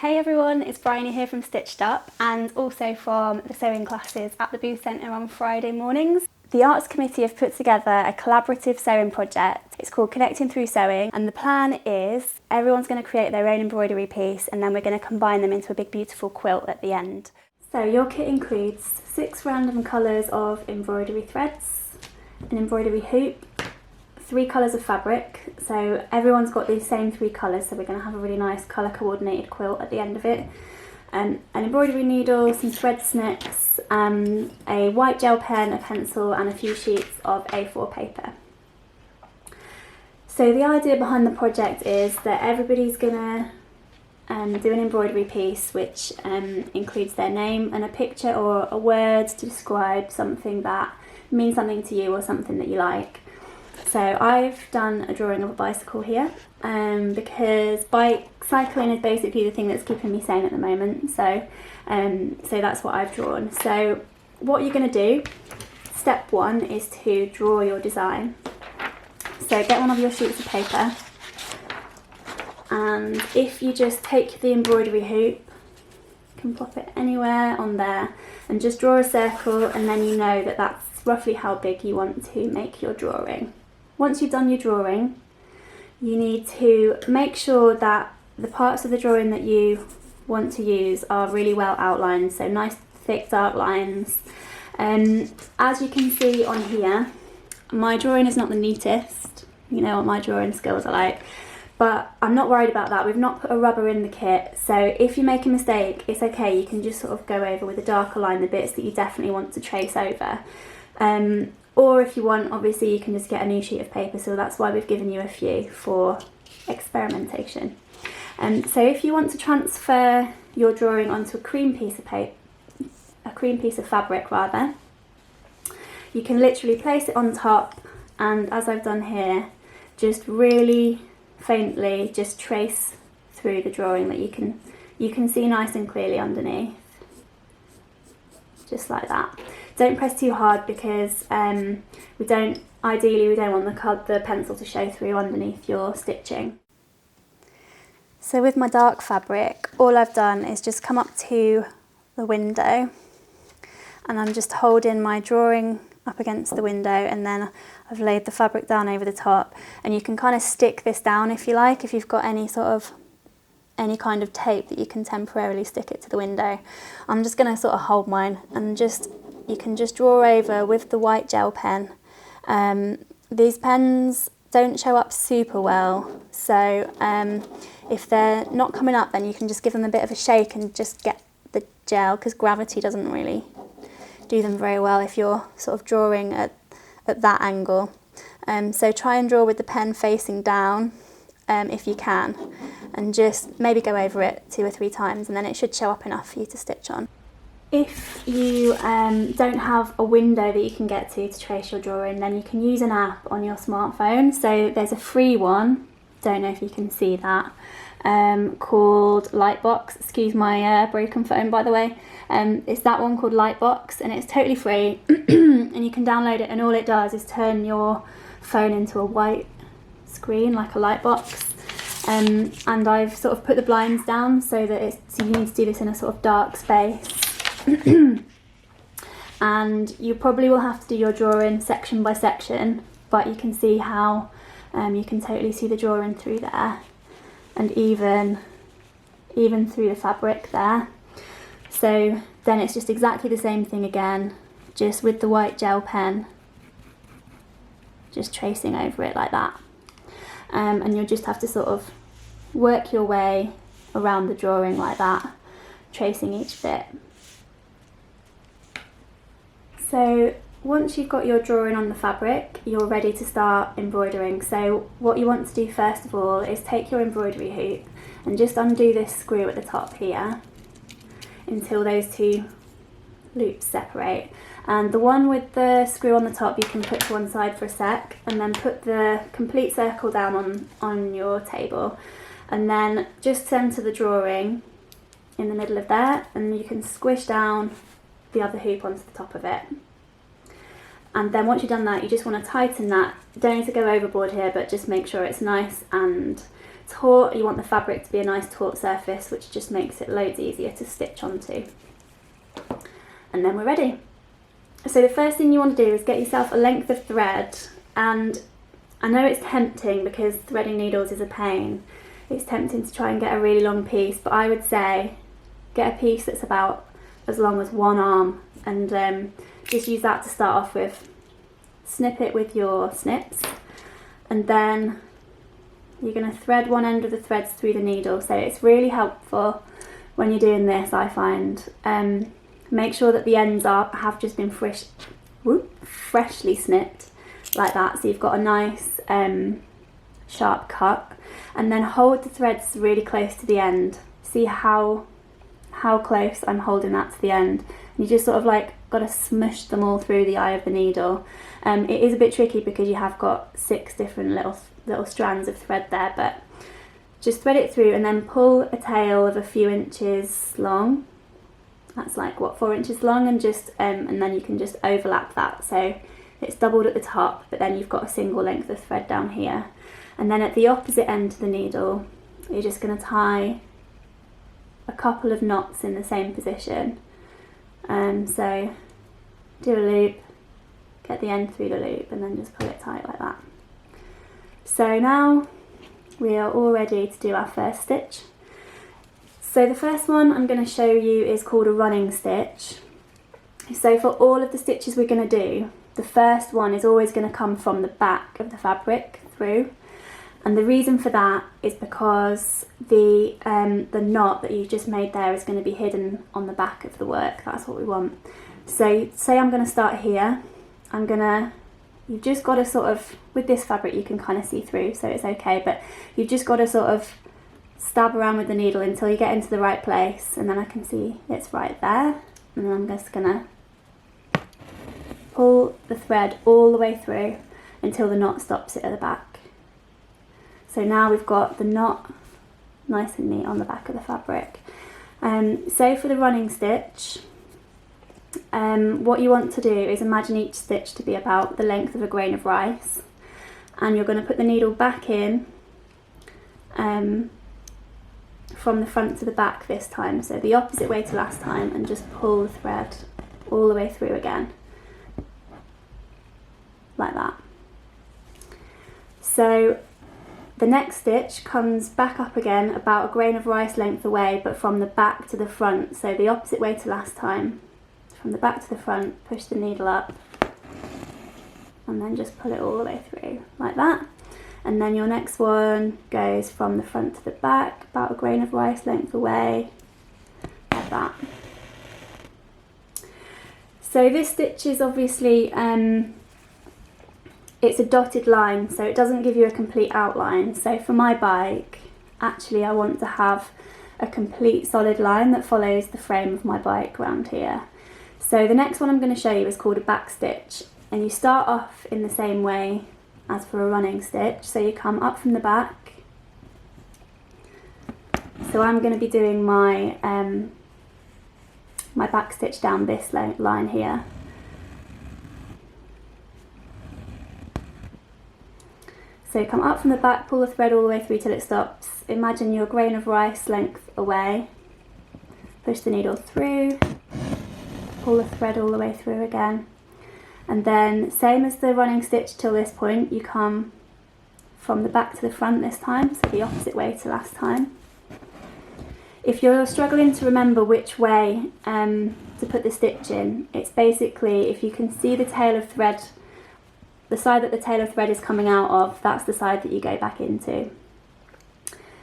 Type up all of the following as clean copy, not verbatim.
Hey everyone, it's Bryony here from Stitched Up and also from the sewing classes at the Booth Centre on Friday mornings. The Arts Committee have put together a collaborative sewing project. It's called Connecting Through Sewing, and the plan is everyone's going to create their own embroidery piece and then we're going to combine them into a big beautiful quilt at the end. So your kit includes 6 random colours of embroidery threads, an embroidery hoop, 3 colours of fabric, so everyone's got these same 3 colours, so we're going to have a really nice colour coordinated quilt at the end of it. An embroidery needle, some thread snips, a white gel pen, a pencil and a few sheets of A4 paper. So the idea behind the project is that everybody's going to do an embroidery piece which includes their name and a picture or a word to describe something that means something to you or something that you like. So I've done a drawing of a bicycle here because cycling is basically the thing that's keeping me sane at the moment, so that's what I've drawn. So what you're going to do, step 1 is to draw your design. So get one of your sheets of paper, and if you just take the embroidery hoop, you can pop it anywhere on there and just draw a circle, and then you know that that's roughly how big you want to make your drawing. Once you've done your drawing, you need to make sure that the parts of the drawing that you want to use are really well outlined, so nice thick dark lines. As you can see on here, my drawing is not the neatest, you know what my drawing skills are like, but I'm not worried about that. We've not put a rubber in the kit, so if you make a mistake, it's okay, you can just sort of go over with a darker line the bits that you definitely want to trace over. Or if you want, obviously you can just get a new sheet of paper, so that's why we've given you a few for experimentation. So if you want to transfer your drawing onto a cream piece of fabric rather, you can literally place it on top, and as I've done here, just really faintly just trace through the drawing that you can see nice and clearly underneath. Just like that. Don't press too hard because ideally we don't want the pencil to show through underneath your stitching. So with my dark fabric, all I've done is just come up to the window and I'm just holding my drawing up against the window, and then I've laid the fabric down over the top, and you can kind of stick this down if you like, if you've got any kind of tape that you can temporarily stick it to the window. I'm just going to sort of hold mine and you can just draw over with the white gel pen. These pens don't show up super well, so if they're not coming up, then you can just give them a bit of a shake and just get the gel, because gravity doesn't really do them very well if you're sort of drawing at that angle. So try and draw with the pen facing down if you can, and just maybe go over it 2 or 3 times, and then it should show up enough for you to stitch on. If you don't have a window that you can get to trace your drawing, then you can use an app on your smartphone. So there's a free one, don't know if you can see that, called Lightbox. Excuse my broken phone, by the way. It's that one called Lightbox, and it's totally free and you can download it, and all it does is turn your phone into a white screen like a light box. And I've sort of put the blinds down so that so you need to do this in a sort of dark space. And you probably will have to do your drawing section by section, but you can see how you can totally see the drawing through there, and even through the fabric there. So then it's just exactly the same thing again, just with the white gel pen, just tracing over it like that. And you'll just have to sort of work your way around the drawing like that, tracing each bit. So once you've got your drawing on the fabric, you're ready to start embroidering. So what you want to do first of all is take your embroidery hoop and just undo this screw at the top here until those 2 loops separate. And the one with the screw on the top you can put to one side for a sec, and then put the complete circle down on your table, and then just center the drawing in the middle of there, and you can squish down the other hoop onto the top of it. And then once you've done that, you just want to tighten that. You don't need to go overboard here, but just make sure it's nice and taut, you want the fabric to be a nice taut surface, which just makes it loads easier to stitch onto. And then we're ready. So the first thing you want to do is get yourself a length of thread, and I know it's tempting because threading needles is a pain. It's tempting to try and get a really long piece, but I would say get a piece that's about as long as one arm, and just use that to start off with. Snip it with your snips, and then you're going to thread one end of the threads through the needle. So it's really helpful when you're doing this, I find. Make sure that the ends have just been freshly snipped like that, so you've got a nice sharp cut, and then hold the threads really close to the end. See how close I'm holding that to the end. And you just sort of like got to smush them all through the eye of the needle. It is a bit tricky because you have got 6 different little strands of thread there, but just thread it through and then pull a tail of a few inches long. That's like, what, 4 inches long, and just and then you can just overlap that, so it's doubled at the top, but then you've got a single length of thread down here. And then at the opposite end of the needle, you're just going to tie a couple of knots in the same position. So do a loop, get the end through the loop, and then just pull it tight like that. So now we are all ready to do our first stitch. So the first one I'm going to show you is called a running stitch. So for all of the stitches we're going to do, the first one is always going to come from the back of the fabric through, and the reason for that is because the knot that you've just made there is going to be hidden on the back of the work. That's what we want. So say I'm going to start here. You've just got to sort of, with this fabric you can kind of see through, so it's okay, but you've just got to sort of stab around with the needle until you get into the right place, and then I can see it's right there, and then I'm just going to pull the thread all the way through until the knot stops it at the back. So now we've got the knot nice and neat on the back of the fabric. So for the running stitch, what you want to do is imagine each stitch to be about the length of a grain of rice, and you're going to put the needle back in from the front to the back this time, so the opposite way to last time, and just pull the thread all the way through again, like that. So the next stitch comes back up again about a grain of rice length away, but from the back to the front, so the opposite way to last time. From the back to the front, push the needle up, and then just pull it all the way through, like that. And then your next one goes from the front to the back, about a grain of rice length away, like that. So this stitch is obviously, it's a dotted line, so it doesn't give you a complete outline. So for my bike, actually I want to have a complete solid line that follows the frame of my bike around here. So the next one I'm going to show you is called a back stitch, and you start off in the same way as for a running stitch. So you come up from the back. So I'm going to be doing my my back stitch down this line here. So come up from the back, pull the thread all the way through till it stops. Imagine your grain of rice length away. Push the needle through, pull the thread all the way through again. And then same as the running stitch till this point, you come from the back to the front this time, so the opposite way to last time. If you're struggling to remember which way to put the stitch in, it's basically, if you can see the tail of thread, the side that the tail of thread is coming out of, that's the side that you go back into.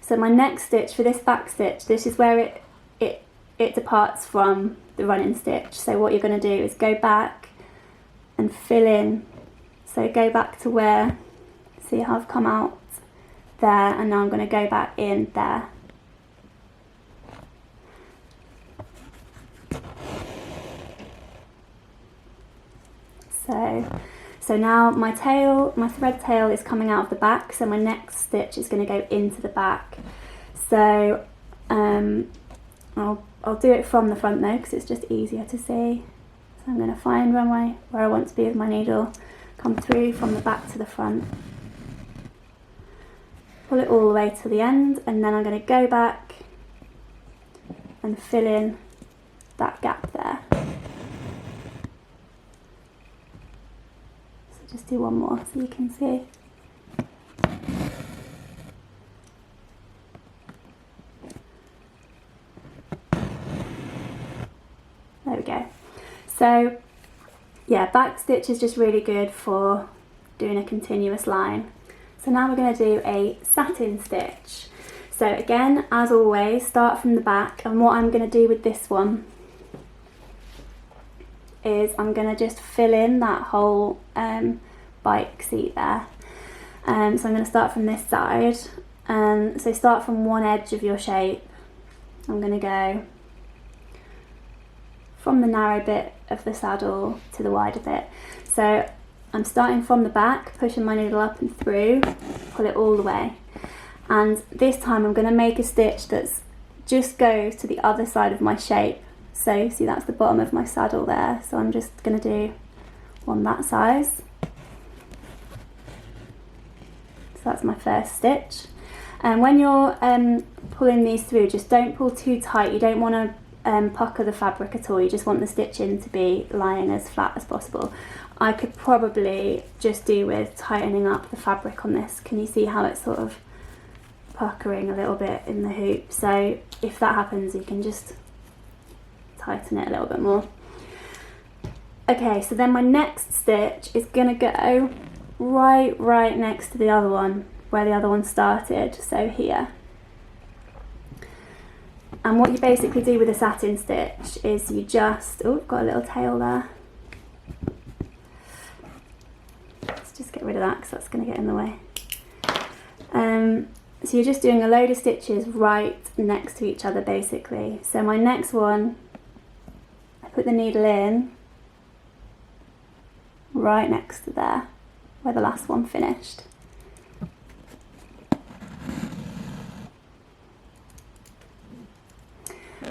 So my next stitch for this back stitch, this is where it departs from the running stitch. So what you're going to do is go back and fill in. So go back to where, see how I've come out there, and now I'm going to go back in there. So now my thread tail is coming out of the back, so my next stitch is going to go into the back. So I'll do it from the front though, because it's just easier to see. So I'm going to find where I want to be with my needle, come through from the back to the front, pull it all the way to the end, and then I'm going to go back and fill in that gap there. So just do one more so you can see. There we go. So yeah, back stitch is just really good for doing a continuous line. So now we're going to do a satin stitch. So again, as always, start from the back, and what I'm going to do with this one is I'm going to just fill in that whole bike seat there. So I'm going to start from this side, so start from one edge of your shape. I'm going to go from the narrow bit of the saddle to the wider bit. So I'm starting from the back, pushing my needle up and through, pull it all the way. And this time I'm going to make a stitch that's just goes to the other side of my shape. So see, that's the bottom of my saddle there. So I'm just going to do one that size. So that's my first stitch. And when you're pulling these through, just don't pull too tight. You don't want to pucker the fabric at all. You just want the stitching to be lying as flat as possible. I could probably just do with tightening up the fabric on this. Can you see how it's sort of puckering a little bit in the hoop? So if that happens, you can just tighten it a little bit more. Okay, so then my next stitch is gonna go right next to the other one, where the other one started, so here. And what you basically do with a satin stitch is you just, oh, got a little tail there. Let's just get rid of that because that's going to get in the way. So you're just doing a load of stitches right next to each other basically. So my next one, I put the needle in right next to there, where the last one finished.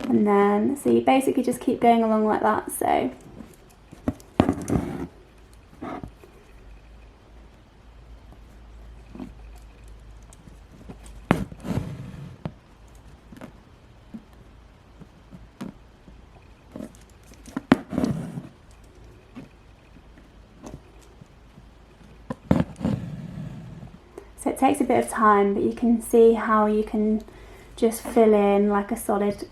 And then, so you basically just keep going along like that, so. So it takes a bit of time, but you can see how you can just fill in like a solid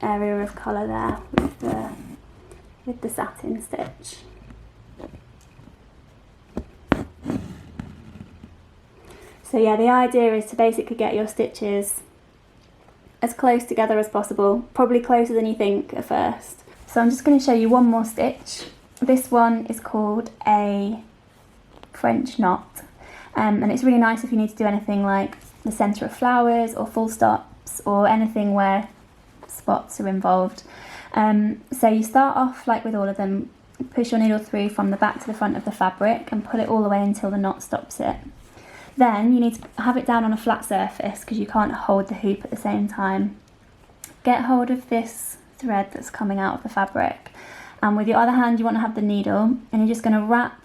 area of colour there with the satin stitch. So yeah, the idea is to basically get your stitches as close together as possible, probably closer than you think at first. So I'm just going to show you one more stitch. This one is called a French knot, and it's really nice if you need to do anything like the centre of flowers or full stops or anything where spots are involved. So you start off like with all of them, push your needle through from the back to the front of the fabric and pull it all the way until the knot stops it. Then you need to have it down on a flat surface because you can't hold the hoop at the same time. Get hold of this thread that's coming out of the fabric, and with your other hand you want to have the needle, and you're just going to wrap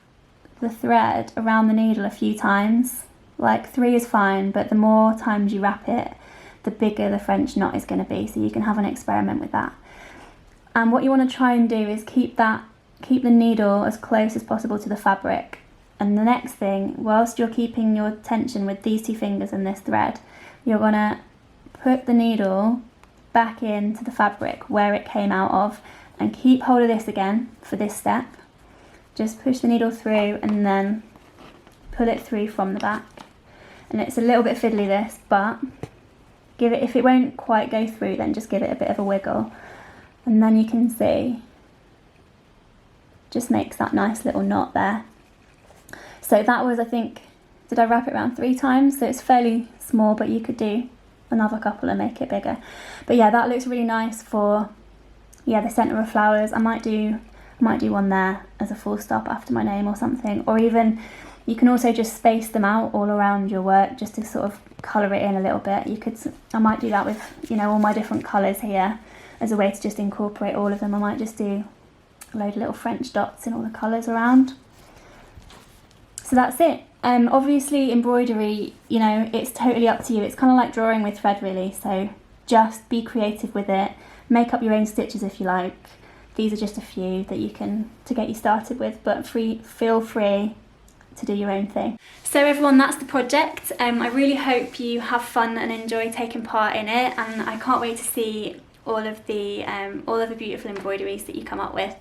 the thread around the needle a few times. Like 3 is fine, but the more times you wrap it, the bigger the French knot is going to be, so you can have an experiment with that. And what you want to try and do is keep the needle as close as possible to the fabric. And the next thing, whilst you're keeping your tension with these 2 fingers and this thread, you're going to put the needle back into the fabric where it came out of, and keep hold of this again for this step. Just push the needle through and then pull it through from the back. And it's a little bit fiddly this, but give it, if it won't quite go through, then just give it a bit of a wiggle. And then you can see, just makes that nice little knot there. So that was, I think, did I wrap it around 3 times? So it's fairly small, but you could do another couple and make it bigger. But yeah, that looks really nice for, yeah, the centre of flowers. I might do one there as a full stop after my name or something. Or even, you can also just space them out all around your work just to sort of colour it in a little bit. I might do that with, you know, all my different colours here as a way to just incorporate all of them. I might just do a load of little French dots in all the colours around. So that's it. Obviously embroidery, you know, it's totally up to you. It's kind of like drawing with thread really, so just be creative with it. Make up your own stitches if you like. These are just a few that you can, to get you started with, but feel free to do your own thing. So everyone, that's the project. I really hope you have fun and enjoy taking part in it, and I can't wait to see all of the beautiful embroideries that you come up with.